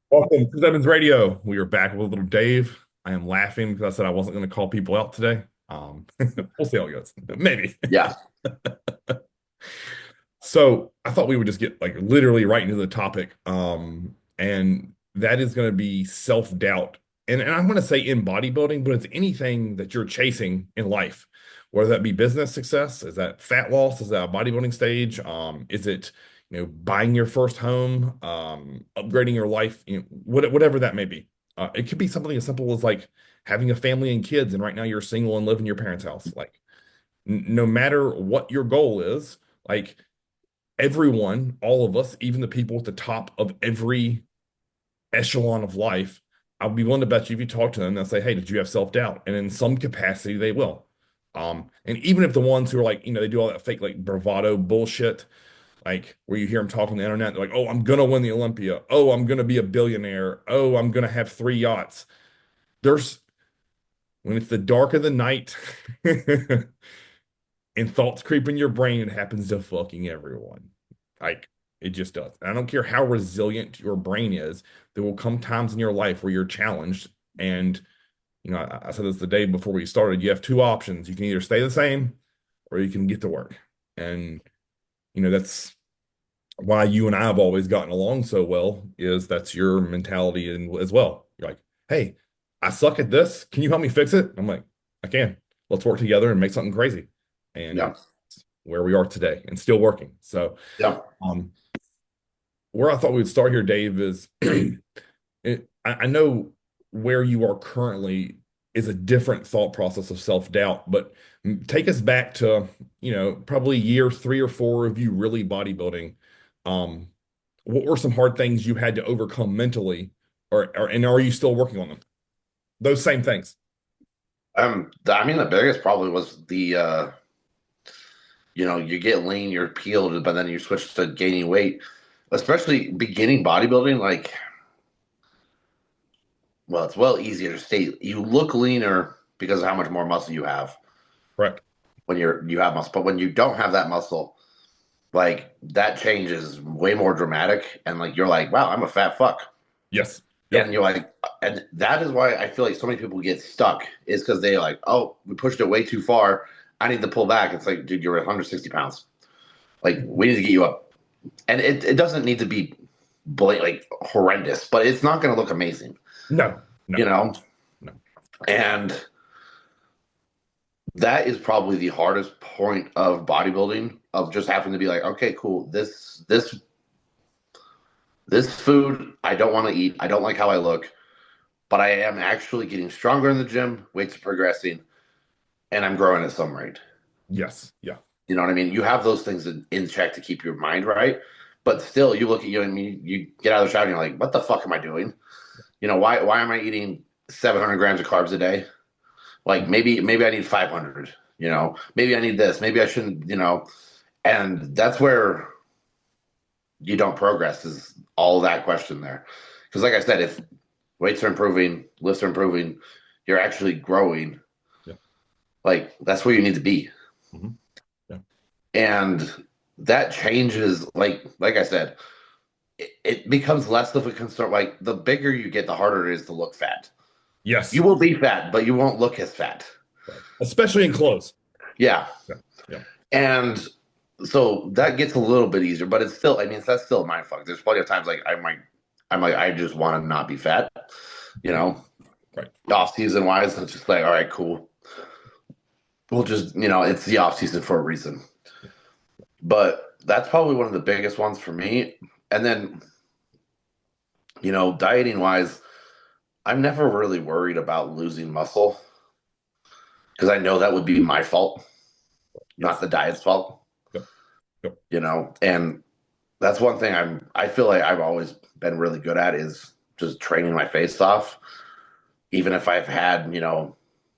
Welcome to Evans Radio. We are back with a little Dave. I am laughing because I said I wasn't going to call people out today. We'll see how it goes. Maybe. Yeah. So I thought we would just get like literally right into the topic. And that is going to be self-doubt. And I'm going to say in bodybuilding, but it's anything that you're chasing in life, whether that be business success, is that fat loss, is that a bodybuilding stage? Is it, buying your first home, upgrading your life, whatever that may be. It could be something as simple as like having a family and kids, and right now you're single and live in your parents' house. Like, no matter what your goal is, like everyone, all of us, even the people at the top of every echelon of life, I'll be willing to bet you if you talk to them, they'll say, "Hey, did you have self-doubt?" And in some capacity, they will. And even if the ones who are like, they do all that fake like bravado bullshit, like where you hear them talk on the internet, they're like, "Oh, I'm gonna win the Olympia. Oh, I'm gonna be a billionaire. Oh, I'm gonna have three yachts." There's when it's the dark of the night and thoughts creep in your brain, it happens to fucking everyone. Like it just does. And I don't care how resilient your brain is, there will come times in your life where you're challenged. And I said this the day before we started. You have two options. You can either stay the same or you can get to work. And that's why you and I have always gotten along so well, is that's your mentality as well. You're like, "Hey, I suck at this. Can you help me fix it?" I'm like, "I can. Let's work together and make something crazy." Yeah. And where we are today and still working. So, Yeah. um, where I thought we would start here, Dave, is I know where you are currently is a different thought process of self-doubt, but take us back to, probably year three or four of you really bodybuilding. Um, what were some hard things you had to overcome mentally, and are you still working on them? Those same things. I mean, the biggest probably was you get lean, you're peeled, but then you switch to gaining weight, especially beginning bodybuilding. Like, well, it's well easier to stay. You look leaner because of how much more muscle you have Correct. when you have muscle, but when you don't have that muscle, like that change is way more dramatic, and like you're like, wow, I'm a fat fuck, Yes. and Yep. you're like, and that is why I feel like so many people get stuck is because they're like, oh, we pushed it way too far. I need to pull back. It's like, dude, you're 160 pounds. Like, we need to get you up. And it doesn't need to be like horrendous, but it's not going to look amazing, No, you no, know? no. And that is probably the hardest point of bodybuilding of just having to be like, okay, cool. This food I don't want to eat. I don't like how I look, but I am actually getting stronger in the gym. Weights are progressing, and I'm growing at some rate. Yes. Yeah. You know what I mean? You have those things in check to keep your mind right, but still, you look at you and you get out of the shower and you're like, "What the fuck am I doing? Why am I eating 700 grams of carbs a day? Like maybe I need 500. Maybe I need this. Maybe I shouldn't. And that's where you don't progress is all that question there, because like I said, if weights are improving, lifts are improving, you're actually growing. Yeah. Like that's where you need to be. Hmm. Yeah. And that changes like I said, it becomes less of a concern. Like the bigger you get, the harder it is to look fat. You Yes. will be fat, but you won't look as fat. Right. Especially in clothes. Yeah. Yeah. Yeah. And so that gets a little bit easier, but it's still, I mean, that's still my fuck. There's plenty of times like I'm like, I just want to not be fat, you know, Right. off season wise. It's just like, all right, cool. We'll just, it's the off season for a reason. But that's probably one of the biggest ones for me. And then, dieting wise, I'm never really worried about losing muscle because I know that would be my fault, not Yes. the diet's fault, Yep. Yep. and that's one thing I feel like I've always been really good at is just training my face off. Even if I've had,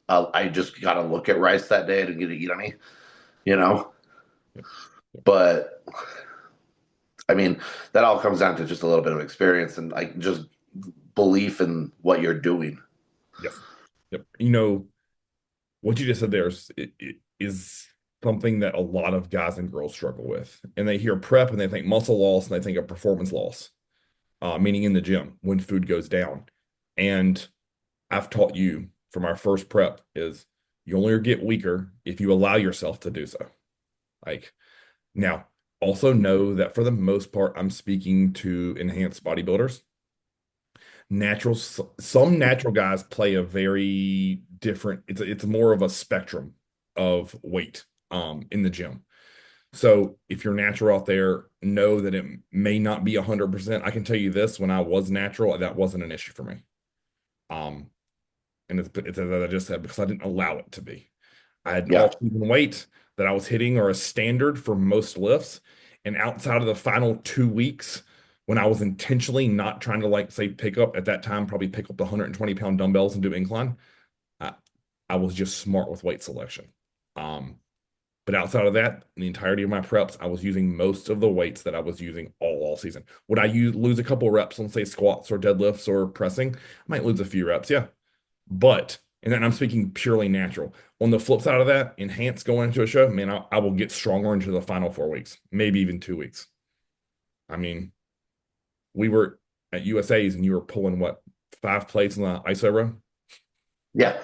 I just got to look at rice that day to get to eat any, you know. Yep. Yep. But I mean, that all comes down to just a little bit of experience and like just belief in what you're doing. Yes. Yep. What you just said there is something that a lot of guys and girls struggle with. And they hear prep and they think muscle loss and they think of performance loss. meaning in the gym when food goes down. And I've taught you from our first prep is you only get weaker if you allow yourself to do so. Like now, also know that for the most part, I'm speaking to enhanced bodybuilders. Some natural guys play a very different, it's more of a spectrum of weight in the gym. So if you're natural out there, know that it may not be 100%. I can tell you this, when I was natural, that wasn't an issue for me. Um, and it's as I just said, because I didn't allow it to be. I had an Yeah. all-season weight that I was hitting or a standard for most lifts. And outside of the final 2 weeks, when I was intentionally not trying to like say pick up at that time, probably pick up the 120-pound dumbbells and do incline, I, I was just smart with weight selection. Um, but outside of that, the entirety of my preps, I was using most of the weights that I was using all season. Would I lose a couple reps on say squats or deadlifts or pressing? I might lose a few reps, yeah. But, and then I'm speaking purely natural. On the flip side of that, enhance going into a show, man, I will get stronger into the final 4 weeks, maybe even 2 weeks. I mean, we were at USA's and you were pulling what, 5 plates in the ISO row? Yeah.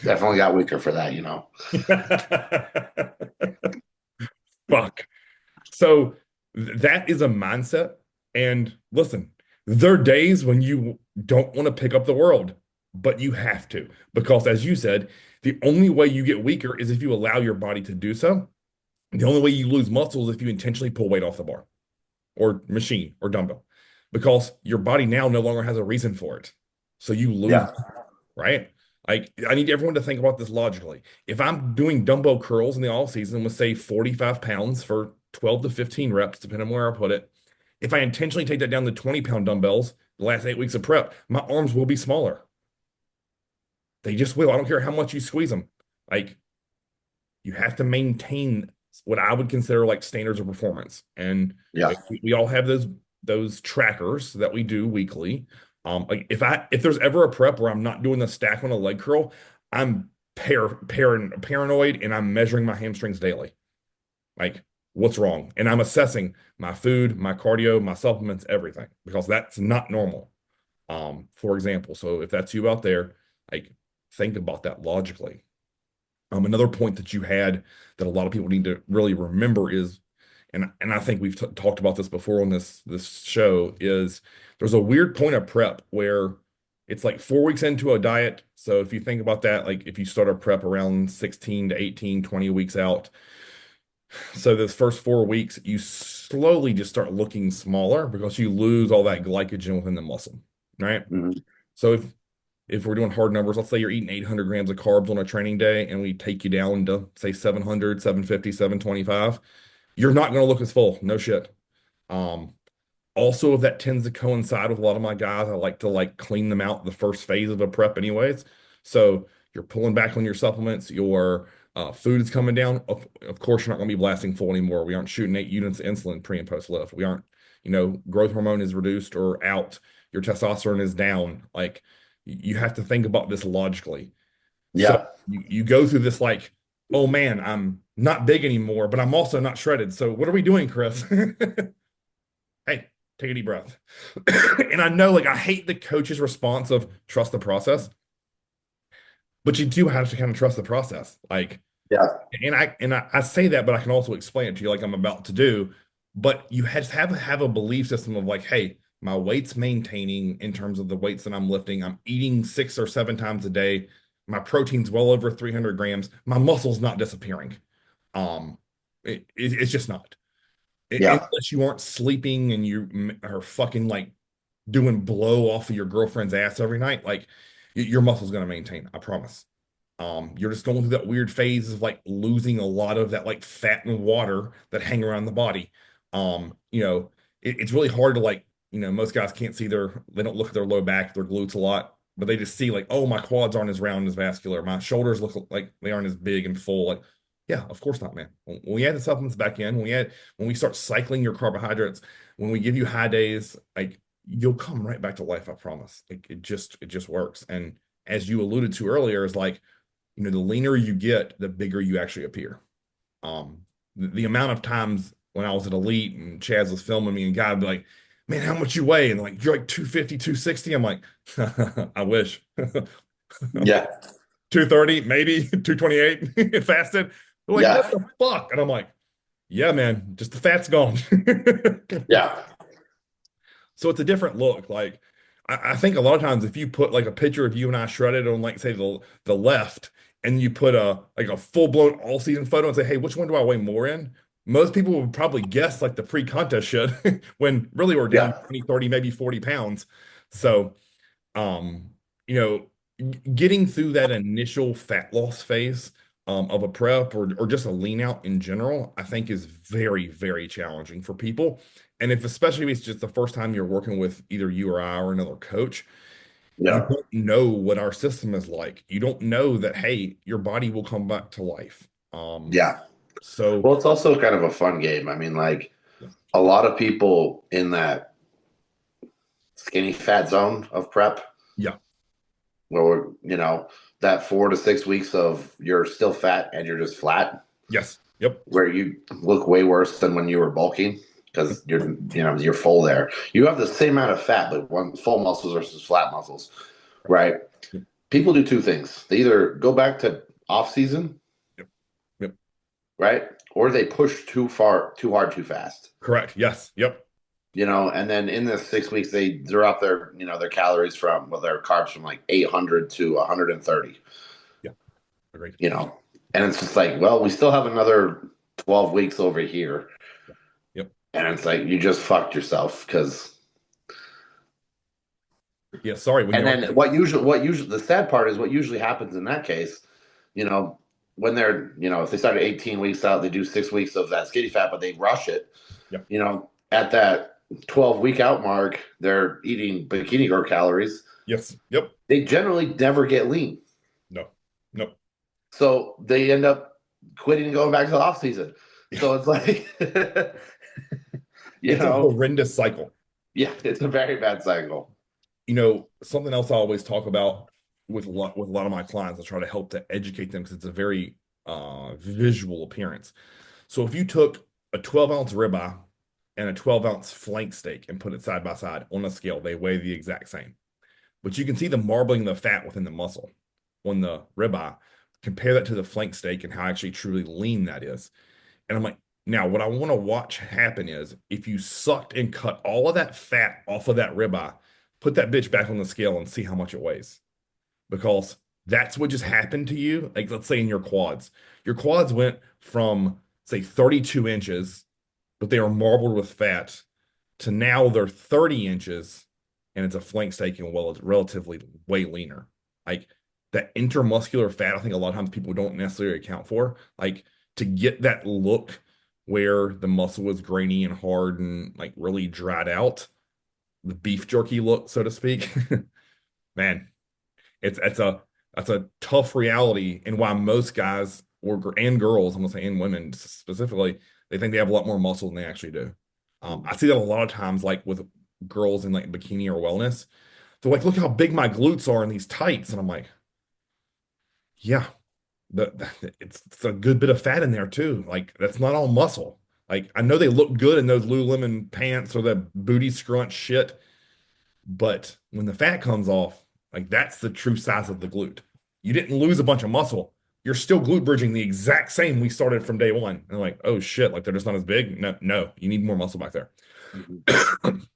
Definitely got weaker for that, Fuck. So that is a mindset. And listen, there are days when you don't want to pick up the world, but you have to. Because as you said, the only way you get weaker is if you allow your body to do so. The only way you lose muscle is if you intentionally pull weight off the bar or machine or dumbbell, because your body now no longer has a reason for it. So you lose, Yeah. right? Like I need everyone to think about this logically. If I'm doing dumbbell curls in the off season with say 45 pounds for 12 to 15 reps, depending on where I put it, if I intentionally take that down to 20-pound dumbbells the last 8 weeks of prep, my arms will be smaller. They just will. I don't care how much you squeeze them. Like you have to maintain what I would consider like standards of performance. And Yeah. we all have those trackers that we do weekly. Like if there's ever a prep where I'm not doing the stack on a leg curl, I'm paranoid and I'm measuring my hamstrings daily. Like what's wrong? And I'm assessing my food, my cardio, my supplements, everything, because that's not normal. For example, so if that's you out there, like think about that logically. Another point that you had that a lot of people need to really remember is, and I think we've talked about this before on this show, is there's a weird point of prep where it's like 4 weeks into a diet. So if you think about that, like if you start a prep around 16 to 18, 20 weeks out, so those first 4 weeks, you slowly just start looking smaller because you lose all that glycogen within the muscle, right? Mhm. So if we're doing hard numbers, let's say you're eating 800 grams of carbs on a training day and we take you down to say 700, 750, 725, you're not going to look as full. No shit. Um, Also, if that tends to coincide with a lot of my guys, I like to like clean them out the first phase of a prep anyways. So you're pulling back on your supplements, your food is coming down. Of course, you're not going to be blasting full anymore. We aren't shooting 8 units of insulin pre and post lift. We aren't, growth hormone is reduced or out. Your testosterone is down. Like you have to think about this logically. So Yeah. you go through this like, oh man, I'm not big anymore, but I'm also not shredded. So what are we doing, Chris? Hey, take a deep breath. And I know, like, I hate the coach's response of trust the process, but you do have to kind of trust the process. Like, Yeah. and I say that, but I can also explain it to you like I'm about to do. But you have a belief system of like, hey, my weight's maintaining in terms of the weights that I'm lifting. I'm eating 6 or 7 times a day. My protein's well over 300 grams. My muscle's not disappearing. Um, it's just not. Yeah. Unless you aren't sleeping and you are fucking like doing blow off of your girlfriend's ass every night, like your muscle's gonna maintain. I promise. You're just going through that weird phase of like losing a lot of that like fat and water that hang around the body. It's really hard to like, most guys can't see they don't look at their low back, their glutes a lot, but they just see like, oh, my quads aren't as round and as vascular. My shoulders look like they aren't as big and full. Like, yeah, of course not, man. When we add the supplements back in, when we start cycling your carbohydrates, when we give you high days, like you'll come right back to life, I promise. Like it just works. And as you alluded to earlier, is like, the leaner you get, the bigger you actually appear. The amount of times when I was at Elite and Chaz was filming me and guy would be like, man, how much you weigh? And like, you're like 250, 260. I'm like, I wish. Yeah. 230, maybe 228 fasted. They're like, what Yeah. the fuck? And I'm like, yeah, man, just the fat's gone. Yeah. So it's a different look. Like I think a lot of times if you put like a picture of you and I shredded on like say the left and you put a like a full-blown all-season photo and say, hey, which one do I weigh more in? Most people would probably guess like the pre-contest shit when really we're down Yeah. 20, 30, maybe 40 pounds. So um, you know, getting through that initial fat loss phase of a prep or just a lean out in general, I think is very, very challenging for people. And if especially if it's just the first time you're working with either you or I or another coach, you Yeah. don't know what our system is like. You don't know that, hey, your body will come back to life. Yeah. So Well, it's also kind of a fun game. I mean, like yeah, a lot of people in that skinny fat zone of prep, yeah, where that 4 to 6 weeks of you're still fat and you're just flat, yes, yep, where you look way worse than when you were bulking because you're full there. You have the same amount of fat, but one full muscles versus flat muscles, right? yep, People do two things. They either go back to off season, yep, yep, right? Or they push too far, too hard, too fast. correct. Yes, yep, And then in the 6 weeks they drop their calories their carbs from like 800 to 130. yeah, agreed. you know, and it's just like, well, we still have another 12 weeks over here. Yeah, yep, And it's like, you just fucked yourself because, yeah. Sorry, when and you're then what usually, the sad part is what usually happens in that case, you know, when if they start at 18 weeks out, they do 6 weeks of that skinny fat, but they rush it, yep, at that 12-week out mark, they're eating bikini girl calories. yes, yep, They generally never get lean. no, no. So they end up quitting and going back to the off season. So it's like, you It's a know, horrendous cycle. yeah, it's a very bad cycle. Something else I always talk about with a lot of my clients, I try to help to educate them because it's a very visual appearance. So if you took a 12-ounce ribeye and a 12-ounce flank steak and put it side by side on a scale, they weigh the exact same. But you can see the marbling of the fat within the muscle on the ribeye. Compare that to the flank steak and how actually truly lean that is. And I'm like, now what I want to watch happen is if you sucked and cut all of that fat off of that ribeye, put that bitch back on the scale and see how much it weighs. Because that's what just happened to you. Like, let's say in your quads. Your quads went from, say, 32 inches, but they are marbled with fat, to now they're 30 inches and it's a flank steak and well, it's relatively way leaner. Like that intermuscular fat, I think a lot of times people don't necessarily account for. Like to get that look where the muscle is grainy and hard and like really dried out, the beef jerky look, so to speak. Man, that's a tough reality, and why most guys and girls, I'm gonna say, and women specifically, they think they have a lot more muscle than they actually do. I see that a lot of times, like with girls in like bikini or wellness. They're like, "Look how big my glutes are in these tights," and I'm like, "Yeah, it's a good bit of fat in there too. Like that's not all muscle. Like I know they look good in those Lululemon pants or the booty scrunch shit, but when the fat comes off, like that's the true size of the glute. You didn't lose a bunch of muscle. You're still glute bridging the exact same we started from day one. And like, oh shit, like they're just not as big. No, no, you need more muscle back there. Mhm.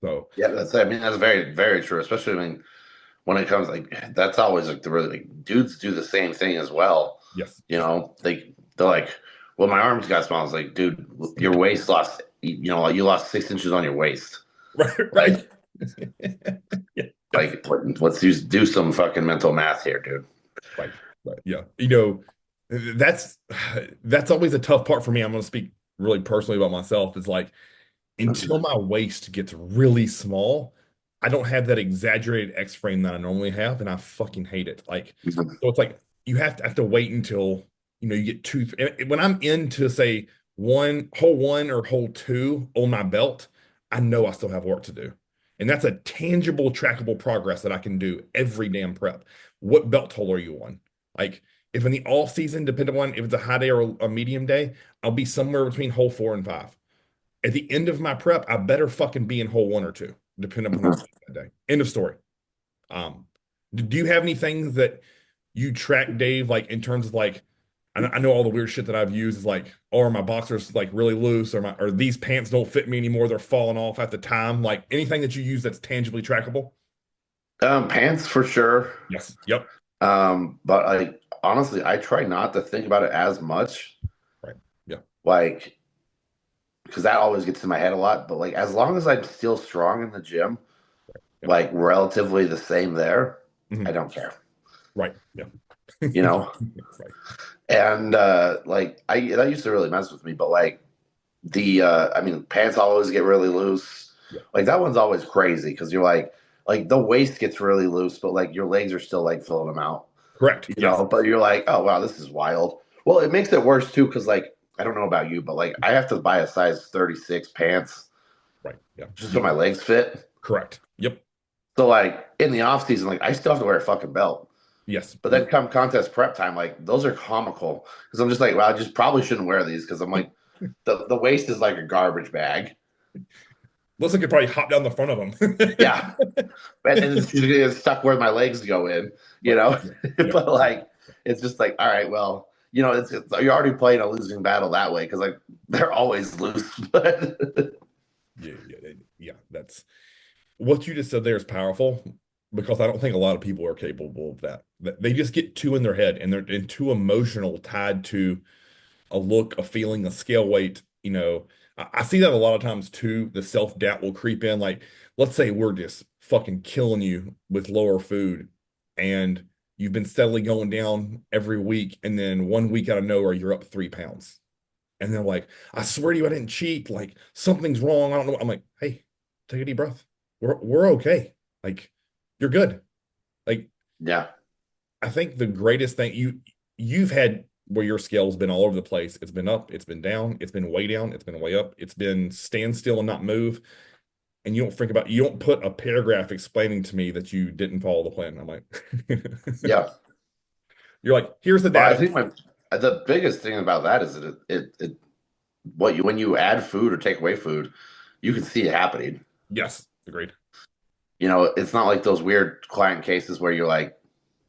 So Yeah, that's very, very true. Especially when it comes like that's always like the really like, dudes do the same thing as well. yes. They're like, well, my arms got small. It's like, dude, your waist lost. Like you lost 6 inches on your waist. Right, Like, right. Yeah, yes. let's do some fucking mental math here, dude. Right, right. Yeah. That's that's always a tough part for me. I'm gonna speak really personally about myself. Is like until my waist gets really small, I don't have that exaggerated X frame that I normally have, and I fucking hate it. Like, so it's like you have to wait until you get two. When I'm into say hole one or hole two on my belt, I know I still have work to do, and that's a tangible, trackable progress that I can do every damn prep. What belt hole are you on? Like, If in the off season, depending on if it's a high day or a medium day, I'll be somewhere between hole 4 and 5. At the end of my prep, I better fucking be in hole 1 or 2, depending upon how I Mhm. feel that day. End of story. Um, do you have any things that you track, Dave, like in terms of like, I know all the weird shit that I've used is like, oh, are my boxers like really loose, or these pants don't fit me anymore, they're falling off at the time. Like anything that you use that's tangibly trackable? Pants for sure. Yes. Yep. But I honestly, I try not to think about it as much, Right. Yeah. like, because that always gets in my head a lot. But like, as long as I'm still strong in the gym, Yep. like relatively the same there, I Mhm. don't care, Right. Yeah. you know? Right. And like, I that used to really mess with me, but like, I mean, pants always get really loose. Yeah. Like, that one's always crazy because you're like, the waist gets really loose, but like, your legs are still like filling them out, Correct. Yes. but you're like, oh wow, this is wild. Well, it makes it worse too because like I don't know about you, but like I have to buy a size 36 pants Right. Yeah. just so my legs fit. Correct. Yep. So like in the off season, like I still have to wear a fucking belt. Yes. But then Yep. come contest prep time, like those are comical because I'm just like, well, I just probably shouldn't wear these because I'm like the waist is like a garbage bag. Looks like you probably hop down the front of Yeah, them. and then it's just gonna get stuck where my legs go in, you Right. know. Yeah. Yep. But like, it's just like, all right, well, you're already playing a losing battle that way because like they're always loose. But Yeah. Yeah. Yeah. That's what you just said there is powerful because I don't think a lot of people are capable of that. They just get too in their head and they're too emotional tied to a look, a feeling, a scale weight. I see that a lot of times too. The self-doubt will creep in. Like, let's say we're just fucking killing you with lower food and you've been steadily going down every week, and then one week out of nowhere, you're up 3 pounds. And they're like, I swear to you, I didn't cheat. Like, something's wrong. I don't know. I'm like, hey, take a deep breath. We're okay. Like, you're good. Like, yeah, I think the greatest thing you've had where your scale's been all over the place. It's been up, it's been down, it's been way down, it's been way up, it's been stand still and not move. And you don't put a paragraph explaining to me that you didn't follow the plan. I'm like, yeah. you're like, here's the Well, I data. think the biggest thing about that is that it what you when you add food or take away food, you can see it happening. Yes, agreed. It's not like those weird client cases where you're like,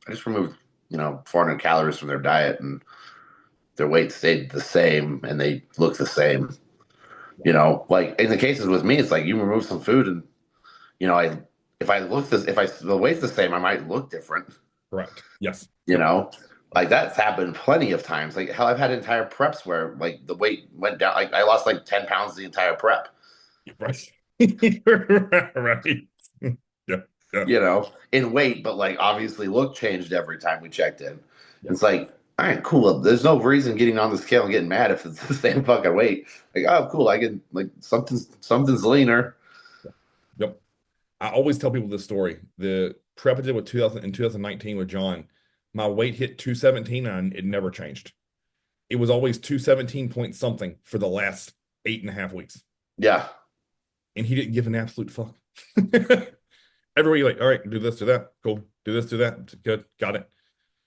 I just removed 400 calories from their diet and their weight stayed the same and they look the same. Like in the cases with me, it's like you remove some food and I if I look this if I the weight's the same, I might look different. Correct. Yes. You Yep. know, like that's happened plenty of times. Like hell, I've had entire preps where like the weight went down. Like I lost like 10 pounds the entire prep. Right. Right. Yeah. Yeah. In weight, but like obviously look changed every time we checked in. Yeah. It's like, all right, cool. There's no reason getting on the scale and getting mad if it's the same fucking weight. Like, oh, cool. I can like something's leaner. Yep. I always tell people this story. The prep I did with 2000 in 2019 with John, my weight hit 217 and it never changed. It was always 217 point something for the last 8.5 weeks. Yeah, And he didn't give an absolute fuck. Every week, like, all right, do this, do that. Cool. Do this, do that. Good. Got it.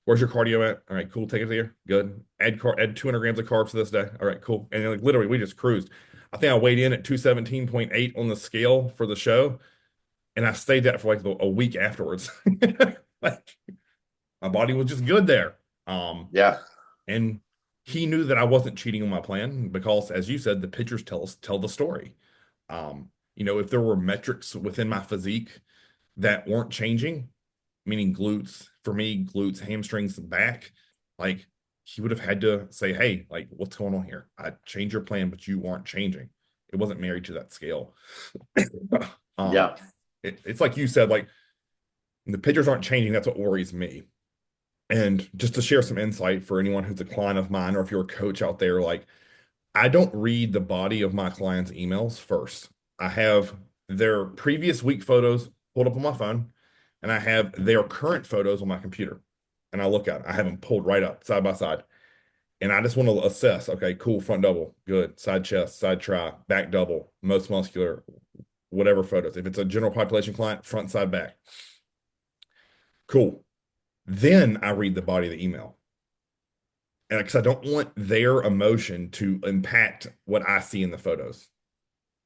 Where's your cardio at? All right, cool. Take it there. Good. Add 200 grams of carbs to this day. All right, cool. And then, like literally, we just cruised. I think I weighed in at 217.8 on the scale for the show, and I stayed that for like a week afterwards. Like my body was just good there. yeah, And he knew that I wasn't cheating on my plan because, as you said, the pictures tell the story. If there were metrics within my physique that weren't changing, meaning glutes, for me, glutes, hamstrings, back, like he would have had to say, hey, like, what's going on here? I changed your plan, but you aren't changing. It wasn't married to that scale. um, yeah, it's like you said, like the pictures aren't changing. That's what worries me. And just to share some insight for anyone who's a client of mine, or if you're a coach out there, like I don't read the body of my clients' emails first. I have their previous week photos pulled up on my phone, and I have their current photos on my computer. And I look at it. I have them pulled right up side by side. And I just want to assess, okay, cool, front double, good, side chest, side tri, back double, most muscular, whatever photos. If it's a general population client, front, side, back. Cool. Then I read the body of the email. and because I don't want their emotion to impact what I see in the photos.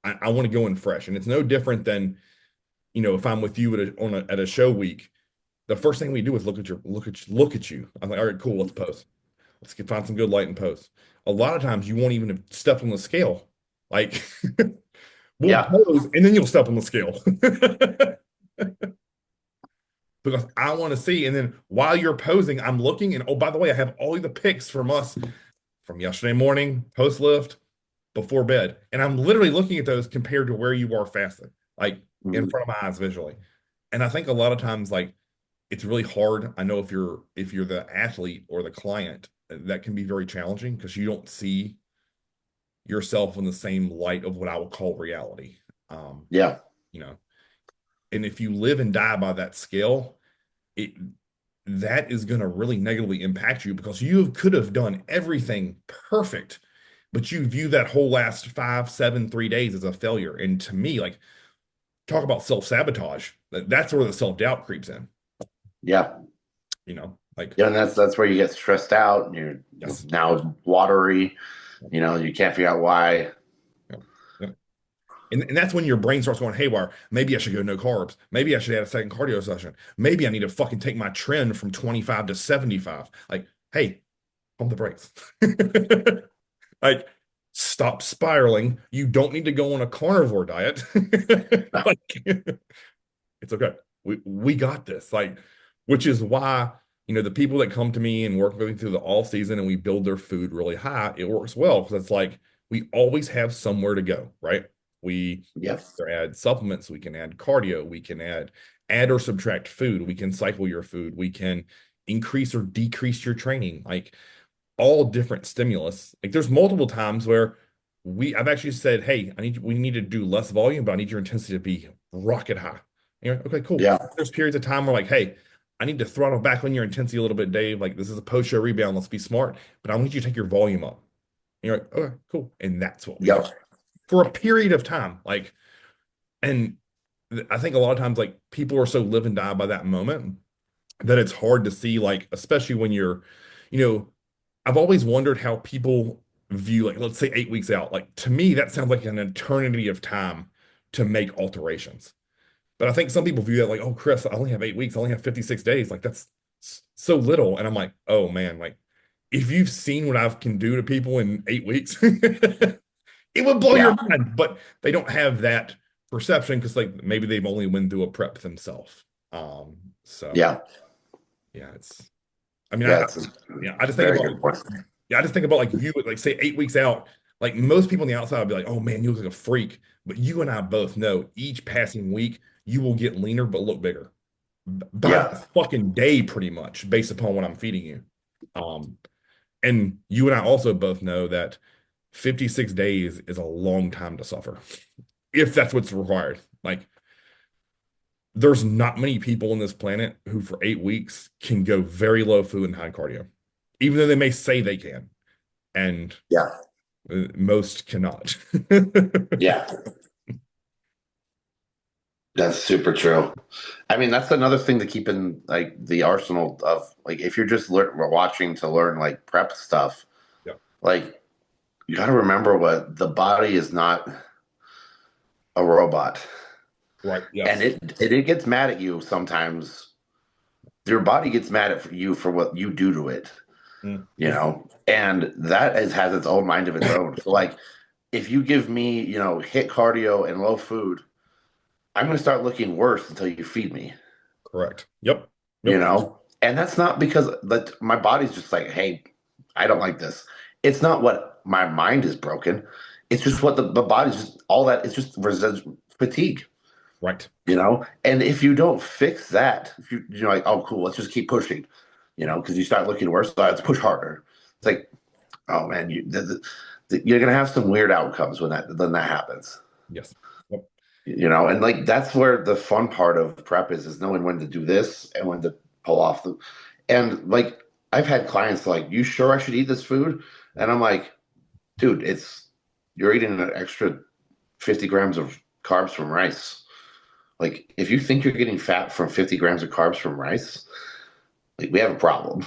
I want to go in fresh, and it's no different than, if I'm with you at a show week, the first thing we do is look at you. I'm like, all right, cool, let's pose. Find some good light and pose. A lot of times you won't even have stepped on the scale. Like we'll Yeah. pose and then you'll step on the scale. Because I want to see. And then while you're posing, I'm looking, and oh, by the way, I have all of the pics from us from yesterday morning, post lift, before bed. And I'm literally looking at those compared to where you are fasting, like in Mhm. front of my eyes visually. And I think a lot of times, like, it's really hard. I know if you're the athlete or the client, that can be very challenging because you don't see yourself in the same light of what I would call reality. Um, Yeah. you know, and if you live and die by that scale, it that is going to really negatively impact you because you could have done everything perfect, but you view that whole last 5, 7, 3 days as a failure. And to me, like, talk about self-sabotage. That's where the self-doubt creeps in, Yeah. like, Yeah. And that's where you get stressed out and you're yes. now watery. You can't figure out why. Yeah. Yeah. And that's when your brain starts going haywire. Maybe I should go no carbs. Maybe I should add a second cardio session. Maybe I need to fucking take my trend from 25 to 75. Like, hey, pump the brakes. Like, stop spiraling. You don't need to go on a carnivore diet. Like, it's okay. We got this. Like, which is why, the people that come to me and work with me through the off season and we build their food really high, it works well because it's like we always have somewhere to go, right? We Yes. either add supplements, we can add cardio, we can add or subtract food, we can cycle your food, we can increase or decrease your training, like all different stimulus. Like there's multiple times where I've actually said, hey, we need to do less volume, but I need your intensity to be rocket high. And you're like, okay, cool. Yeah. There's periods of time where like, hey, I need to throttle back on your intensity a little bit, Dave. Like this is a post-show rebound. Let's be smart, but I want you to take your volume up. And you're like, okay, cool. And that's what we do Yep. for a period of time. Like, and I think a lot of times like people are so live and die by that moment that it's hard to see, like, especially when you know, I've always wondered how people view, like, let's say 8 weeks out. Like, to me, that sounds like an eternity of time to make alterations. But I think some people view that like, oh, Chris, I only have 8 weeks, I only have 56 days. Like, that's so little. And I'm like, oh man, like, if you've seen what I can do to people in 8 weeks, it would blow your Yeah. mind. But they don't have that perception because, like, maybe they've only went through a prep themselves. So Yeah. yeah, I mean, Yeah. It's a I just think very about good point. yeah, I just think about like you, like say 8 weeks out, like most people on the outside would be like, oh man, you look like a freak. But you and I both know each passing week you will get leaner but look bigger by the Yeah. fucking day, pretty much based upon what I'm feeding you. Um, and you and I also both know that 56 days is a long time to suffer if that's what's required. Like, there's not many people on this planet who for 8 weeks can go very low food and high cardio, even though they may say they can. And Yeah. most cannot. Yeah. That's super true. I mean, that's another thing to keep in like the arsenal of like if you're just watching to learn like prep stuff, Yeah. like you got to remember what the body is not a robot, Right. and Yes. it gets mad at you sometimes. Your body gets mad at you for what you do to it, Mm. and has its own mind of its own. So like if you give me hit cardio and low food, I'm going to start looking worse until you feed me. Correct. Yep. you Yep. know and that's not because that my body's just like, hey, I don't like this. It's not what my mind is broken. It's just what the body's just all that. It's just fatigue. Right. And if you don't fix that, if you're like, oh cool, let's just keep pushing, because you start looking worse, so let's push harder. It's like, oh man, you're gonna have some weird outcomes when that happens. Yes. Yep. And like that's where the fun part of prep is knowing when to do this and when to pull off the and like I've had clients like, you sure I should eat this food? And I'm like, dude, you're eating an extra 50 grams of carbs from rice. Like if you think you're getting fat from 50 grams of carbs from rice, like we have a problem.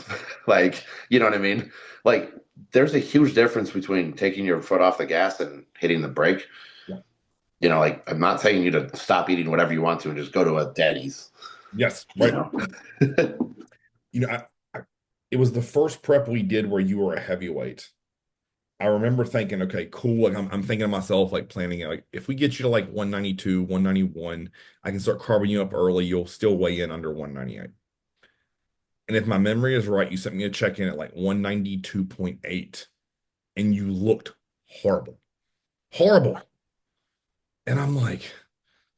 Like, you know what I mean? Like, there's a huge difference between taking your foot off the gas and hitting the brake. Yeah. You know, like I'm not saying you to stop eating whatever you want to and just go to a Denny's, Yes, you right. know. You know, I it was the first prep we did where you were a heavyweight. I remember thinking, okay, cool. Like I'm thinking to myself, like planning it, like if we get you to like 192, 191, I can start carving you up early. You'll still weigh in under 198. And if my memory is right, you sent me a check in at like 192.8 and you looked horrible. Horrible. And I'm like,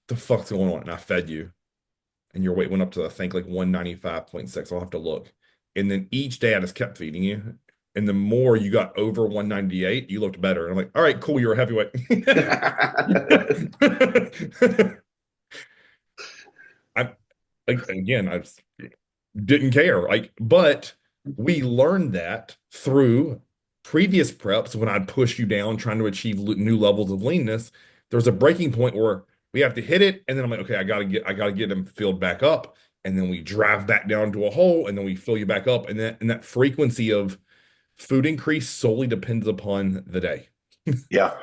the fuck's going on? And I fed you and your weight went up to I think like 195.6. I'll have to look. And then each day I just kept feeding you. And the more you got over 198, you looked better. And I'm like, all right, cool, you're a heavyweight. I again, I didn't care. Like, but we learned that through previous preps when I'd push you down trying to achieve new levels of leanness. There's a breaking point where we have to hit it, and then I'm like, okay, I gotta get them filled back up, and then we drive back down to a hole, and then we fill you back up, and that frequency of food increase solely depends upon the day. Yeah.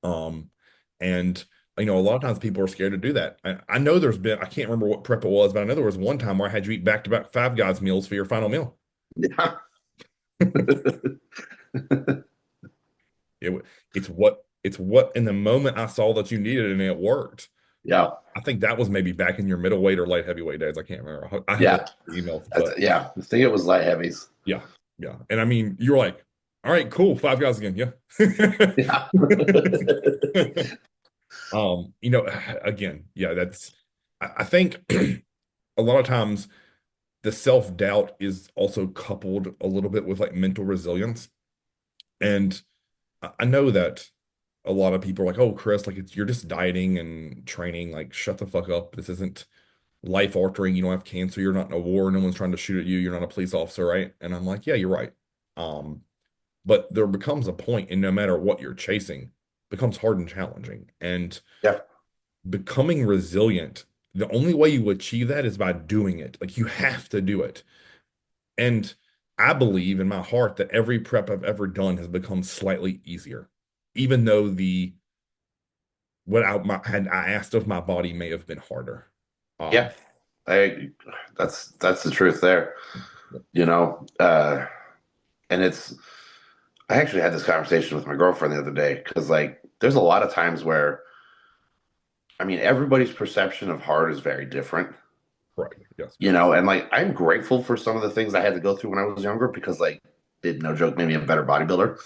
Um, and a lot of times people are scared to do that. I know I can't remember what prep it was, but I know there was one time where I had you eat back-to-back Five Guys meals for your final meal. Yeah. It, it's what in the moment I saw that you needed and it worked. Yeah. I think that was maybe back in your middleweight or light heavyweight days. I can't remember. I have to look Yeah. at the emails, but Yeah. I think it was light heavies. yeah, yeah. And I mean, you're like, all right, cool, Five Guys again, yeah. Yeah. Again, yeah, I think a lot of times the self-doubt is also coupled a little bit with like mental resilience. And I know that a lot of people are like, oh, Chris, like you're just dieting and training, like shut the fuck up. This isn't life altering. You don't have cancer. You're not in a war. No one's trying to shoot at you. You're not a police officer, right? And I'm like, yeah, you're right. Um, but there becomes a point, and no matter what you're chasing, becomes hard and challenging. And Yeah. becoming resilient, the only way you achieve that is by doing it. Like you have to do it. And I believe in my heart that every prep I've ever done has become slightly easier, even though the what I asked of my body may have been harder. Yeah. I that's the truth there. You know, and it's I actually had this conversation with my girlfriend the other day because like there's a lot of times where I mean everybody's perception of hard is very different. Correct. Yes. You know, and like I'm grateful for some of the things I had to go through when I was younger because like it no joke made me a better bodybuilder.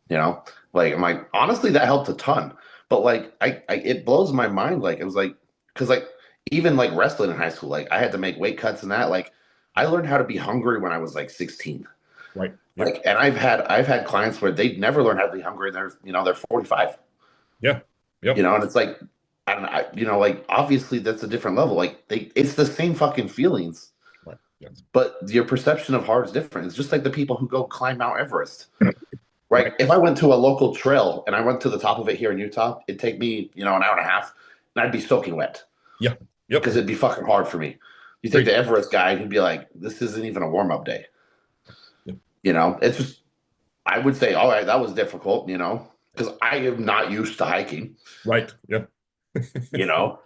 You know, like I'm like honestly that helped a ton. But like I it blows my mind. Like it was like because like even like wrestling in high school, like I had to make weight cuts and that. Like I learned how to be hungry when I was like 16. Right. Yep. Like and I've had clients where they'd never learn how to be hungry. They're 45. Yeah. You Yep. know, and it's like like obviously that's a different level. Like it's the same fucking feelings Right. Yes. but your perception of hard is different. It's just like the people who go climb Mount Everest, right? Right. If I went to a local trail and I went to the top of it here in Utah, it'd take me, an hour and a half, and I'd be soaking wet Yeah. Yep. because it'd be fucking hard for me. You take Great. the Everest guy, he'd be like, "This isn't even a warm up day." Yep. It's just I would say, all right, that was difficult, because I am not used to hiking, Right. Yep. you know.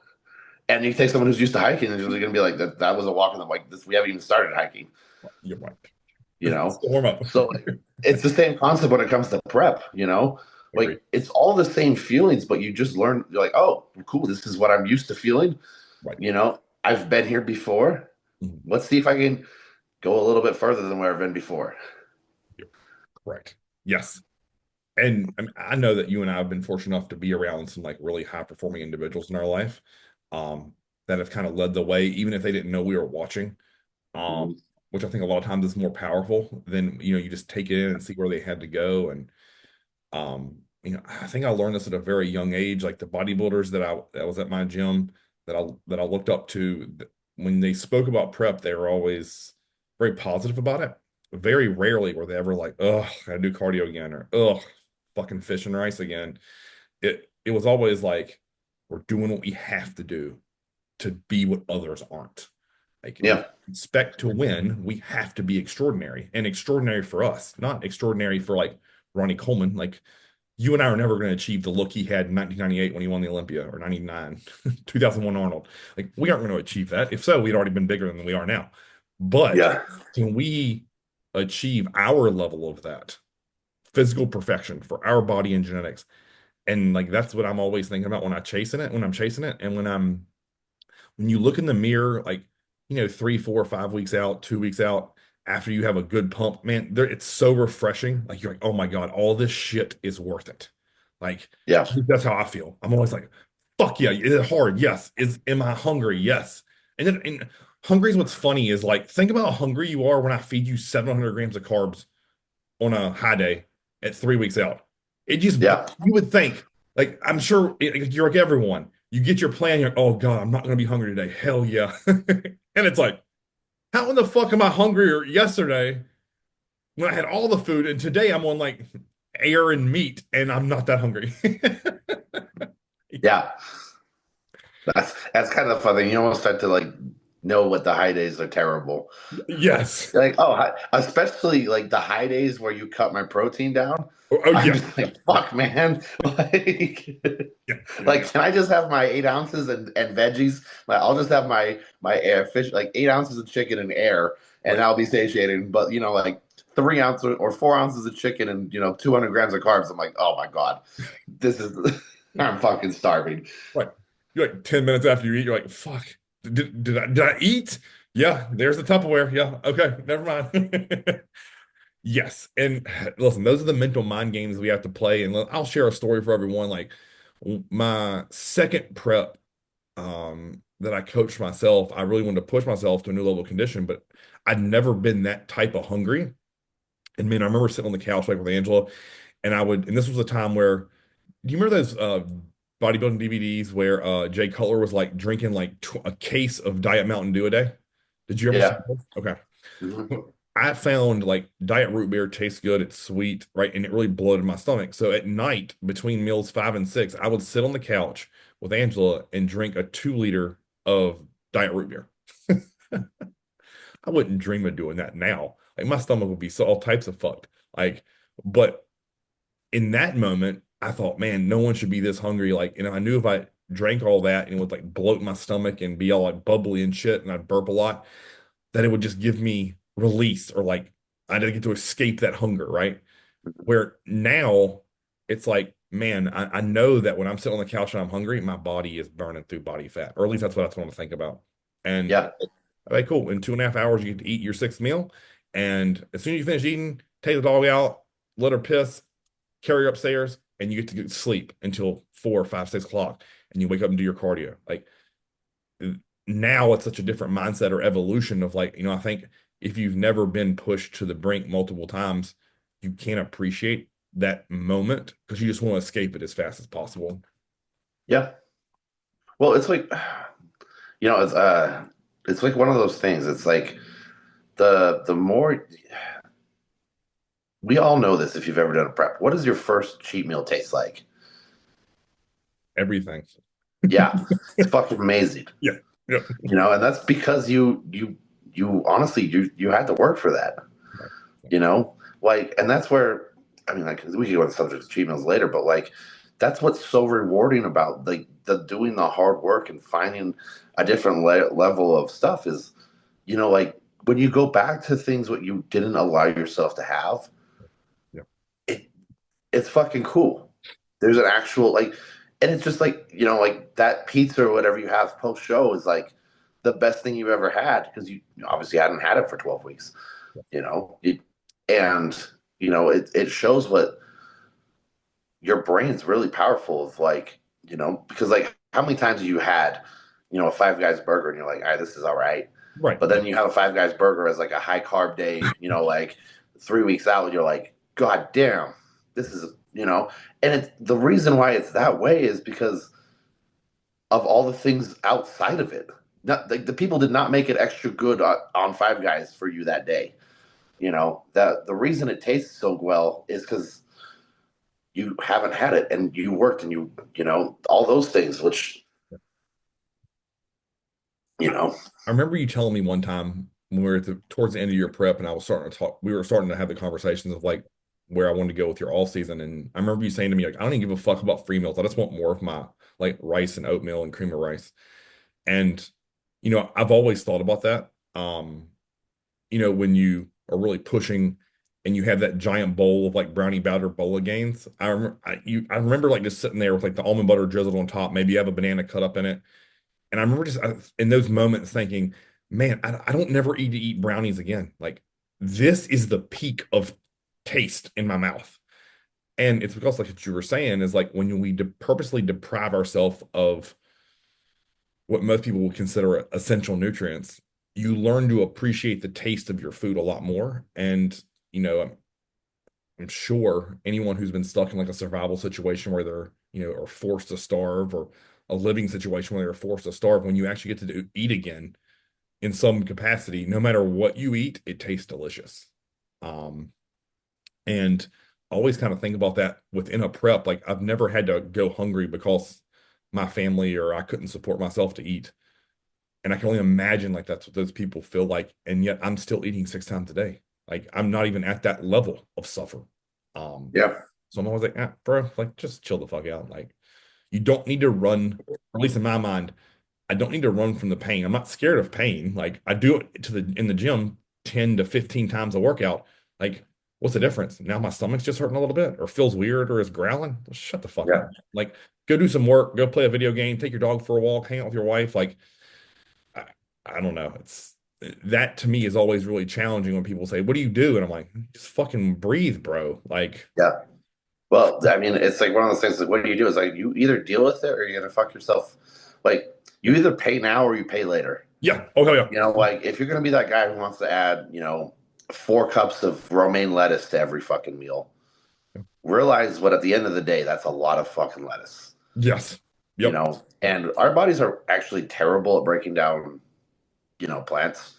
And you take someone who's used to hiking, and they're going to be like, "That was a walk in the like this. We haven't even started hiking." You're right. you It's know the warm up. so it's the same concept when it comes to prep, Agreed. like it's all the same feelings but you just learn you're like, oh cool, this is what I'm used to feeling. Right. I've been here before. Mhm. Let's see if I can go a little bit further than where I've been before. You're correct. Yes. And I know that you and I have been fortunate enough to be around some like really high performing individuals in our life, that have kind of led the way, even if they didn't know we were watching. Um, Mhm. which I think a lot of times is more powerful than, you just take it in and see where they had to go. And I think I learned this at a very young age, like the bodybuilders that was at my gym that I looked up to, when they spoke about prep, they were always very positive about it. Very rarely were they ever like, "Oh, gotta do cardio again," or "Oh, fucking fish and rice again." It was always like, we're doing what we have to do to be what others aren't. Like if Yeah. we expect to win, we have to be extraordinary and extraordinary for us, not extraordinary for like Ronnie Coleman. Like you and I are never going to achieve the look he had in 1998 when he won the Olympia or 99, 2001 Arnold. Like we aren't going to achieve that. If so, we'd already been bigger than we are now. But Yeah. can we achieve our level of that physical perfection for our body and genetics? And like that's what I'm always thinking about when I'm chasing it, and when you look in the mirror, like, 3, 4, 5 weeks out, 2 weeks out, after you have a good pump, man, it's so refreshing. Like, you're like, oh my God, all this shit is worth it. Like, Yeah. that's how I feel. I'm always like, fuck yeah, is it hard? Yes. Am I hungry? Yes. And hungry is what's funny is like, think about how hungry you are when I feed you 700 grams of carbs on a high day at 3 weeks out. It just, Yeah. you would think, like, I'm sure you're like everyone. You get your plan, you're like, oh God, I'm not going to be hungry today. Hell yeah. And it's like, how in the fuck am I hungrier yesterday when I had all the food and today I'm on like air and meat and I'm not that hungry? Yeah. That's kind of the fun thing. You almost start to like know what the high days are terrible. Yes. You're like, especially like the high days where you cut my protein down. Oh, I'm yeah. just like, fuck, man. Yeah. Like, can I just have my 8 ounces and veggies? Like, I'll just have my air fish, like 8 ounces of chicken and air, and Right. I'll be satiated. But like 3 ounces or 4 ounces of chicken and 200 grams of carbs. I'm like, oh my god, this is I'm fucking starving. Right. You're like 10 minutes after you eat, you're like, fuck, did I eat? Yeah, there's the Tupperware. Yeah. Okay. Never mind. Yes. And listen, those are the mental mind games we have to play. And I'll share a story for everyone. Like my second prep that I coached myself, I really wanted to push myself to a new level of condition, but I'd never been that type of hungry. And man, I remember sitting on the couch like with Angela, and this was a time where, do you remember those bodybuilding DVDs where Jay Cutler was like drinking like a case of Diet Mountain Dew a day? Did you ever see Yeah. those? Okay. Mhm. I found like diet root beer tastes good, it's sweet, right? And it really bloated my stomach. So at night, between meals 5 and 6, I would sit on the couch with Angela and drink a 2 liter of diet root beer. I wouldn't dream of doing that now. Like my stomach would be so all types of fucked. Like, but in that moment, I thought, man, no one should be this hungry. Like, I knew if I drank all that and it would like bloat my stomach and be all like bubbly and shit, and I'd burp a lot, that it would just give me release or like I didn't get to escape that hunger, right? Where now it's like, man, I know that when I'm sitting on the couch and I'm hungry, my body is burning through body fat, or at least that's what I want to think about. And Yeah. okay, cool. In 2.5 hours, you get to eat your sixth meal. And as soon as you finish eating, take the dog out, let her piss, carry her upstairs, and you get to sleep until 4, 5, 6 o'clock. And you wake up and do your cardio. Like now it's such a different mindset or evolution of like, I think if you've never been pushed to the brink multiple times, you can't appreciate that moment because you just want to escape it as fast as possible. Yeah. Well, it's like it's like one of those things. It's like the more we all know this if you've ever done a prep. What does your first cheat meal taste like? Everything. Yeah, it's fucking amazing. Yeah. Yeah. And that's because you honestly you had to work for that. Right. Like, and that's where I mean, like, we can go on the subject of cheat meals later, but like, that's what's so rewarding about like the doing the hard work and finding a different level of stuff is, like when you go back to things what you didn't allow yourself to have, Yeah. it it's fucking cool. There's an actual like, and it's just like like that pizza or whatever you have post show is like the best thing you've ever had because you obviously hadn't had it for 12 weeks. It, and it shows what your brain's really powerful of like because like how many times have you had a Five Guys burger and you're like, all right, this is all right, Right. but Yeah. then you have a Five Guys burger as like a high carb day, like 3 weeks out, and you're like, god damn, this is and it's the reason why it's that way is because of all the things outside of it. Not like the people did not make it extra good on Five Guys for you that day. That the reason it tastes so well is because you haven't had it and you worked and all those things, which you know. I remember you telling me one time when we were towards the end of your prep and I was starting to talk, we were starting to have the conversations of like where I wanted to go with your all season. And I remember you saying to me, like, I don't even give a fuck about free meals. I just want more of my like rice and oatmeal and cream of rice. And, I've always thought about that. When you are really pushing and you have that giant bowl of like brownie batter bowl of gains, I remember like just sitting there with like the almond butter drizzled on top. Maybe you have a banana cut up in it. And I remember just in those moments thinking, man, I don't never eat to eat brownies again. Like this is the peak of taste in my mouth. And it's because like what you were saying is like when we purposely deprive ourselves of what most people would consider essential nutrients, you learn to appreciate the taste of your food a lot more. And, I'm sure anyone who's been stuck in like a survival situation where they're, are forced to starve or a living situation where they're forced to starve, when you actually get to eat again in some capacity, no matter what you eat, it tastes delicious. Um, and I always kind of think about that within a prep. Like I've never had to go hungry because my family or I couldn't support myself to eat. And I can only imagine like that's what those people feel like. And yet I'm still eating 6 times a day. Like I'm not even at that level of suffer. Um, Yeah, so I'm always like, bro, like just chill the fuck out. Like you don't need to run, or at least in my mind, I don't need to run from the pain. I'm not scared of pain. Like I do it in the gym 10 to 15 times a workout. Like, what's the difference? Now my stomach's just hurting a little bit or feels weird or is growling. Shut the fuck up. yeah, Like, go do some work, go play a video game, take your dog for a walk, hang out with your wife. Like, I, I don't know. It's that to me is always really challenging when people say, "What do you do?" And I'm like, just fucking breathe, bro. Like, yeah. Well, I mean, it's like one of those things. Like, what do you do? Is like you either deal with it or you're gonna fuck yourself. Like, you yep. either pay now or you pay later. Yeah. Oh, hell yeah. You know, like if you're gonna be that guy who wants to add, 4 cups of romaine lettuce to every fucking meal, realize what at the end of the day, that's a lot of fucking lettuce. Yes. Yep. And our bodies are actually terrible at breaking down, plants.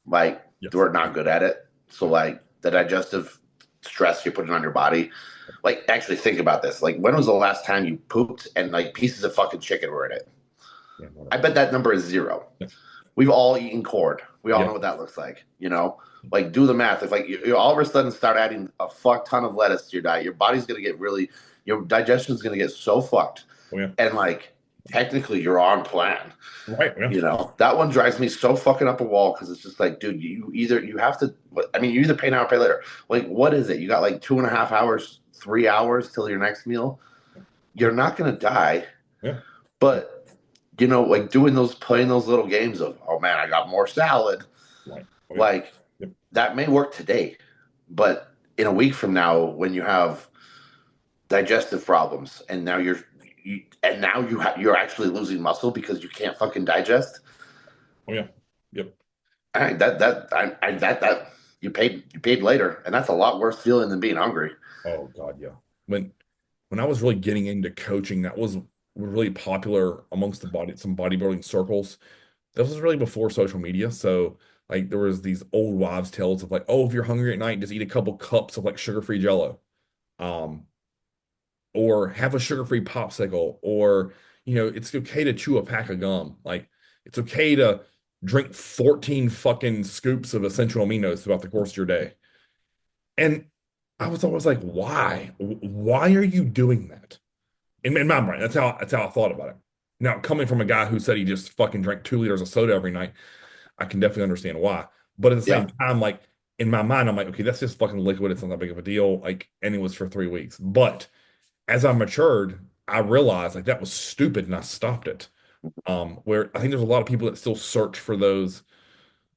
Like Yes. we're not good at it. So like the digestive stress you're putting on your body. Like actually think about this. Like when was the last time you pooped and like pieces of fucking chicken were in it? Yeah. I bet that number is zero. Yeah. We've all eaten cord. We all know Yes. what that looks like. Like do the math. If like you all of a sudden start adding a fuck ton of lettuce to your diet, your body's gonna get your digestion's gonna get so fucked. Oh, yeah. And like technically you're on plan. Right. Yeah. That one drives me so fucking up a wall because it's just like, dude, you have to. I mean, you either pay now or pay later. Like, what is it? You got like 2.5 hours, 3 hours till your next meal. You're not gonna die, Yeah. but like playing those little games of, oh man, I got more salad. Right. Oh, yeah. Like Yep. that may work today, but in a week from now, when you have digestive problems and now you're actually losing muscle because you can't fucking digest. Oh, yeah. Yep. I, that you paid later, and that's a lot worse feeling than being hungry. Oh God, yeah. When I was really getting into coaching, that was really popular amongst some bodybuilding circles. That was really before social media. So like there was these old wives' tales of like, oh, if you're hungry at night, just eat a couple cups of like sugar-free Jello. Um, or have a sugar-free popsicle, or it's okay to chew a pack of gum. Like it's okay to drink 14 fucking scoops of essential aminos throughout the course of your day. And I was always like, why? Why are you doing that? In my mind, that's how I thought about it. Now, coming from a guy who said he just fucking drank 2 liters of soda every night, I can definitely understand why. But at the same Yeah, time, like in my mind, I'm like, okay, that's just fucking liquid. It's not that big of a deal. Like, and it was for 3 weeks. But as I matured, I realized like that was stupid and I stopped it. Where I think there's a lot of people that still search for those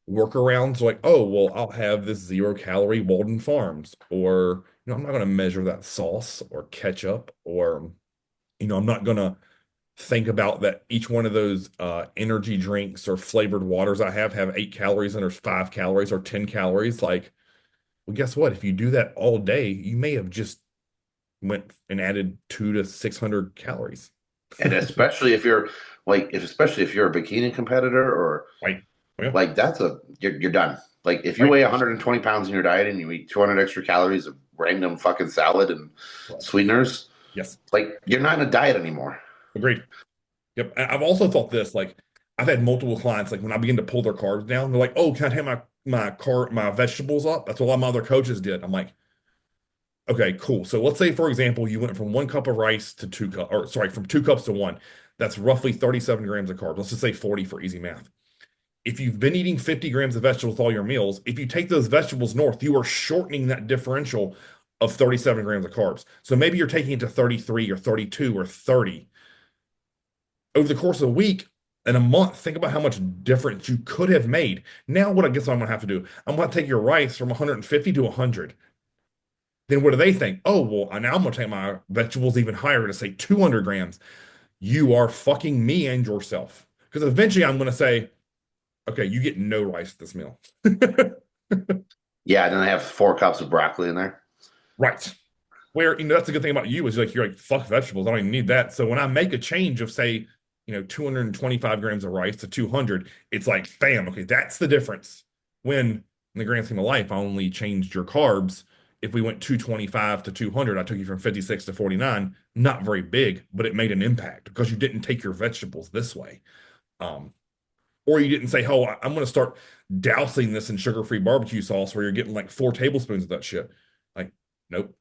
workarounds like, oh, well, I'll have this 0 calorie Walden Farms, or, I'm not going to measure that sauce or ketchup, or, I'm not going to think about that each one of those energy drinks or flavored waters I have 8 calories and there's 5 calories or 10 calories. Like, well, guess what? If you do that all day, you may have just went and added 2 to 600 calories. and especially if you're a bikini competitor or Right. Yeah. like you're done. Like if you Right. weigh 120 pounds in your diet and you eat 200 extra calories of random fucking salad and Right. sweeteners, Yes. like you're not in a diet anymore. Agreed. Yep. I've also thought this, like, I've had multiple clients like when I begin to pull their carbs down, they're like, "Oh, can I take my vegetables up?" That's what a lot of my other coaches did. I'm like, "Okay, cool." So let's say, for example, you went from 1 cup of rice to 2 cup, or sorry, from 2 cups to one. That's roughly 37 grams of carbs. Let's just say 40 for easy math. If you've been eating 50 grams of vegetables with all your meals, if you take those vegetables north, you are shortening that differential of 37 grams of carbs. So maybe you're taking it to 33 or 32 or 30 over the course of a week and a month. Think about how much difference you could have made. Now, what I guess I'm gonna have to do, I'm gonna take your rice from 150 to 100. Then what do they think? Oh, well, now I'm gonna take my vegetables even higher to say 200 grams. You are fucking me and yourself. Because eventually I'm gonna say, okay, you get no rice at this meal. Yeah, and then I have 4 cups of broccoli in there. Right. Where, that's the good thing about you is like you're like, fuck vegetables. I don't even need that. So when I make a change of say, 225 grams of rice to 200, it's like, bam, okay, that's the difference. When in the grand scheme of life, I only changed your carbs. If we went 225 to 200, I took you from 56 to 49. Not very big, but it made an impact because you didn't take your vegetables this way. Um, or you didn't say, oh, I'm going to start dousing this in sugar-free barbecue sauce where you're getting like 4 tablespoons of that shit. Like, nope.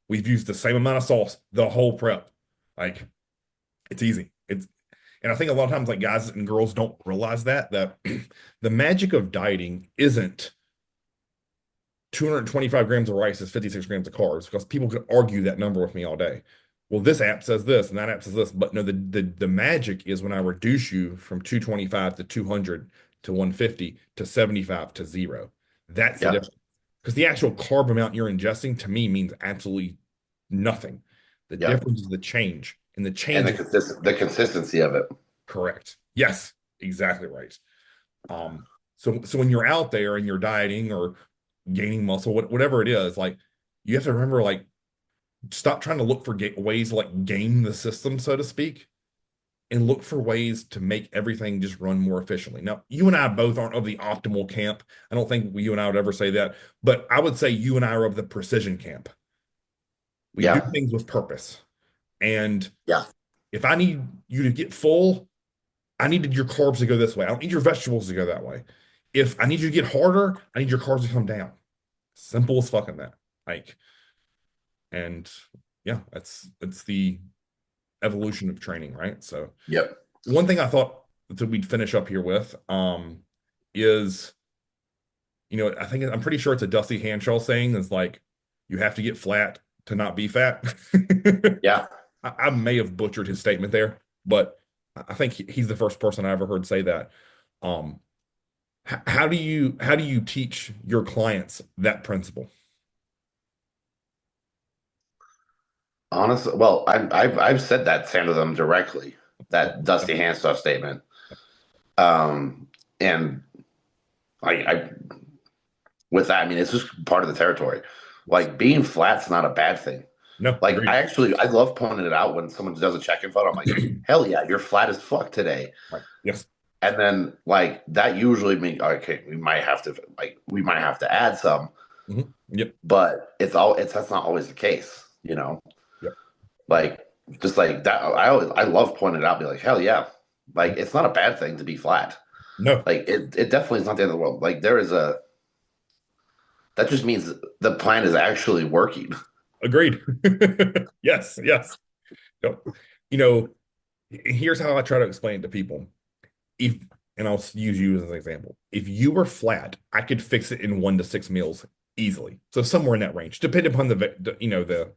We've used the same amount of sauce the whole prep. Like, it's easy. And I think a lot of times like guys and girls don't realize that the magic of dieting isn't 225 grams of rice is 56 grams of carbs because people could argue that number with me all day. Well, this app says this and that app says this, but no, the magic is when I reduce you from 225 to 200 to 150 to 75 to zero. That's the Yeah, difference. Because the actual carb amount you're ingesting to me means absolutely nothing. The yeah, difference is the change, and the and change is the consistency of it. correct. Yes, exactly right. So when you're out there and you're dieting or gaining muscle, whatever it is, like you have to remember, like stop trying to look for ways to like game the system, so to speak, and look for ways to make everything just run more efficiently. Now, you and I both aren't of the optimal camp. I don't think you and I would ever say that, but I would say you and I are of the precision camp. We do Yeah, things with purpose. And yeah, if I need you to get full, I needed your carbs to go this way. I don't need your vegetables to go that way. If I need you to get harder, I need your carbs to come down. Simple as fucking that. Like, and yeah, it's the evolution of training, right? So yep, one thing I thought that we'd finish up here with, is, I think I'm pretty sure it's a Dusty Hanshaw saying is like, you have to get flat to not be fat. yeah. I may have butchered his statement there, but I think he's the first person I ever heard say that. Um, how do you teach your clients that principle? Honestly, well, I've said that to them directly. That Yeah. Dusty Hand stuff statement. And I with that, I mean, it's just part of the territory. Yes. Like being flat's not a bad thing. No, Like agreed. I love pointing it out when someone does a check-in photo. I'm like, hell yeah, you're flat as fuck today. Right. Yes. And then like that usually means okay, we might have to add some, Yep. but it's that's not always the case, you know. Yep. Like just like that, I love pointing it out, be like, hell yeah, like it's not a bad thing to be flat. No, Like it definitely is not the end of the world. Like there is a that just means the plan is actually working. agreed. Yes, yes. Yep. You know, here's how I try to explain it to people. If, and I'll use you as an example. If you were flat, I could fix it in 1 to 6 meals easily. So somewhere in that range, depending upon the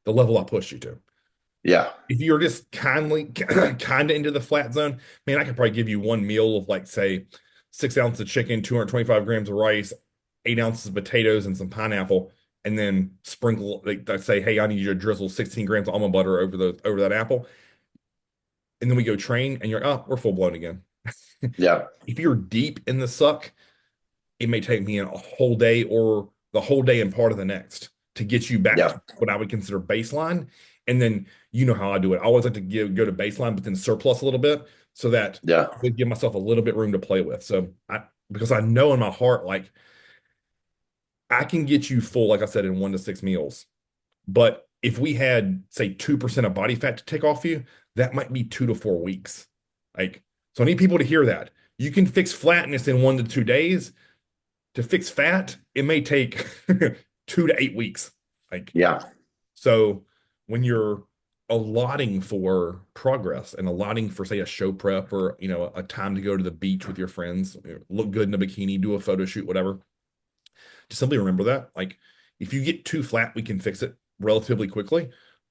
level I pushed you to. Yeah, If you're just kind of into the flat zone, man, I could probably give you one meal of like say 6 ounces of chicken, 225 grams of rice, 8 ounces of potatoes, and some pineapple, and then sprinkle like say, hey, I need you to drizzle 16 grams of almond butter over that apple, and then we go train, and we're full blown again. yeah, If you're deep in the suck, it may take me a whole day or the whole day and part of the next to get you back to yeah, what I would consider baseline. And then you know how I do it. I always like to go to baseline, but then surplus a little bit so that yeah, I give myself a little bit room to play with. Because I know in my heart, like I can get you full, like I said, in 1 to 6 meals. But if we had, say, 2% of body fat to take off you, that might be 2 to 4 weeks. Like So I need people to hear that. You can fix flatness in 1 to 2 days. To fix fat, it may take 2 to 8 weeks. Like, Yeah. so when you're allotting for progress and allotting for, say, a show prep or, a time to go to the beach with your friends, look good in a bikini, do a photo shoot, whatever, just simply remember that. Like, if you get too flat, we can fix it relatively quickly.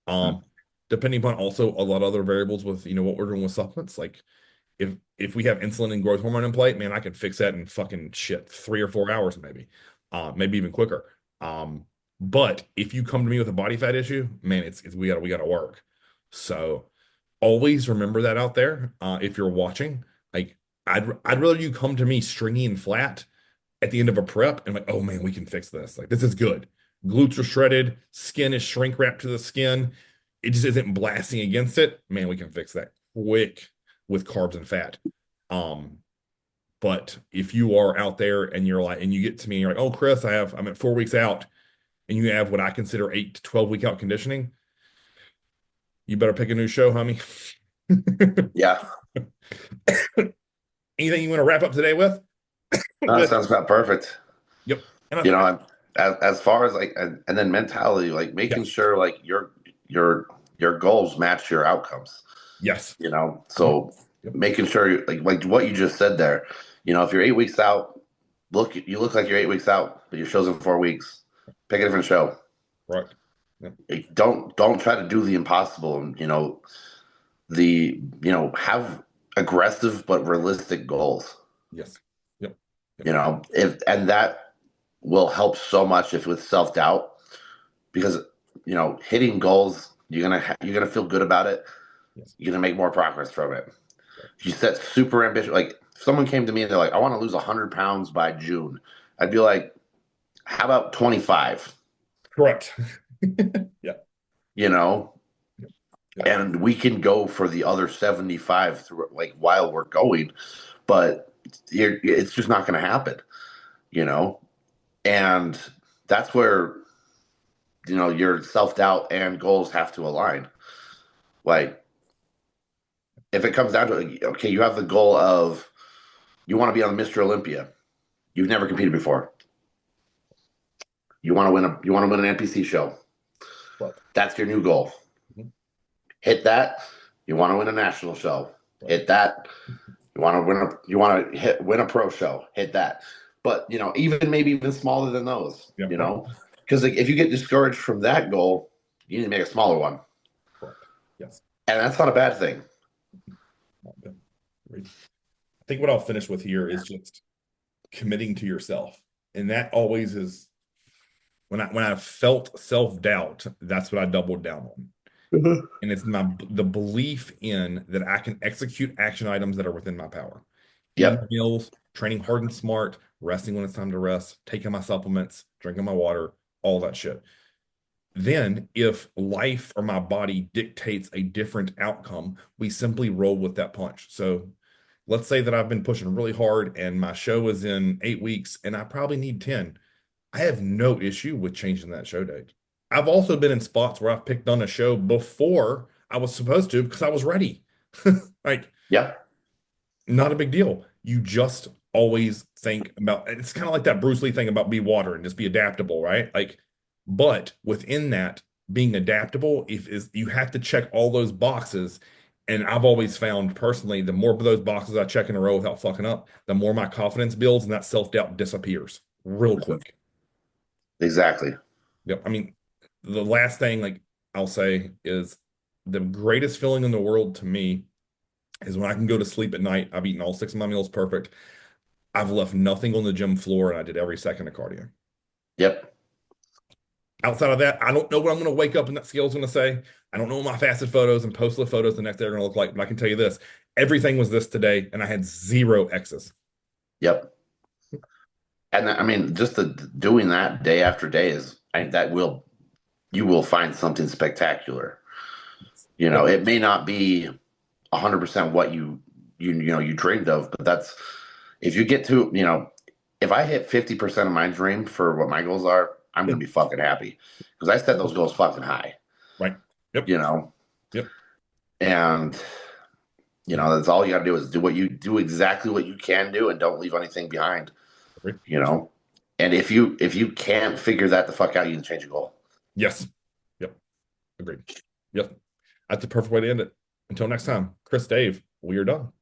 Mm. Um, Depending upon also a lot of other variables with, what we're doing with supplements. Like, if we have insulin and growth hormone in play, man, I can fix that in fucking shit 3 or 4 hours, maybe even quicker. Um, but if you come to me with a body fat issue, man, it's we gotta work. So always remember that out there. If you're watching, like, I'd rather you come to me stringy and flat at the end of a prep and like, oh man, we can fix this. Like, this is good. Glutes are shredded, skin is shrink wrapped to the skin. It just isn't blasting against it. Man, we can fix that quick with carbs and fat. Um, but if you are out there and you're like, and you get to me and you're like, oh, Chris, I'm at 4 weeks out, and you have what I consider 8 to 12 week out conditioning, you better pick a new show, homie. Yeah. Anything you want to wrap up today with? No, that With sounds about perfect. Yep. And You know, as far as like, and then mentality, like making yes, sure like your goals match your outcomes. yes. You know, Mhm. so Yep. making sure like what you just said there. You know, if you're 8 weeks out, you look like you're 8 weeks out, but your show's in 4 weeks. Pick a different show. Correct. Yep. Like, don't try to do the impossible. And have aggressive but realistic goals. Yes. Yep. Yep. You know, if and that will help so much if with self doubt because hitting goals you're gonna feel good about it. Yes. You're gonna make more progress from it. Right. If you set super ambitious, like if someone came to me and they're like, I want to lose 100 pounds by June, I'd be like, how about 25? Correct. Yeah. You know, Yep. Yep. and we can go for the other 75 through like while we're going, but it's just not going to happen. You know, and that's where your self doubt and goals have to align. Like if it comes down to it, okay, you have the goal of you want to be on Mr. Olympia. You've never competed before. You want to win an NPC show. Right. That's your new goal. Mhm. Hit that. You want to win a national show. Right. Hit that. You want to win a pro show. Hit that. But even maybe even smaller than those. Yeah. Right. Because like, if you get discouraged from that goal, you need to make a smaller one, Correct. Yes. and that's not a bad thing. Not bad. Agreed. I think what I'll finish with here is just committing to yourself. And that always is when I felt self-doubt, that's what I doubled down on. Mhm. And it's the belief in that I can execute action items that are within my power. Eating Yep. meals, training hard and smart, resting when it's time to rest, taking my supplements, drinking my water, all that shit. Then, if life or my body dictates a different outcome, we simply roll with that punch. So let's say that I've been pushing really hard and my show is in 8 weeks and I probably need 10. I have no issue with changing that show date. I've also been in spots where I've picked on a show before I was supposed to because I was ready. Like, Yep. not a big deal. You just always think about it's kind of like that Bruce Lee thing about be water and just be adaptable, right? Like, but within that, being adaptable, if is you have to check all those boxes. And I've always found personally, the more of those boxes I check in a row without fucking up, the more my confidence builds and that self-doubt disappears real quick. Exactly. Yep. I mean, the last thing like I'll say is the greatest feeling in the world to me is when I can go to sleep at night. I've eaten all 6 of my meals perfect. I've left nothing on the gym floor and I did every second of cardio. Yep. Outside of that, I don't know what I'm going to wake up and that scale's going to say. I don't know what my fasted photos and posted photos the next day are going to look like, but I can tell you this. Everything was this today and I had zero X's. Yep. And I mean, just doing that day after day you will find something spectacular. Yep. It may not be 100% what you dreamed of, but that's if you get to if I hit 50% of my dream for what my goals are, I'm gonna be fucking happy because I set those goals fucking high. Right. Yep. You know, Yep. and You know, that's all you got to do is do exactly what you can do and don't leave anything behind, Agree. you know? And if you can't figure that the fuck out, you can change your goal. Yes. Yep. Agreed. Yep. That's the perfect way to end it. Until next time, Chris, Dave, we are done.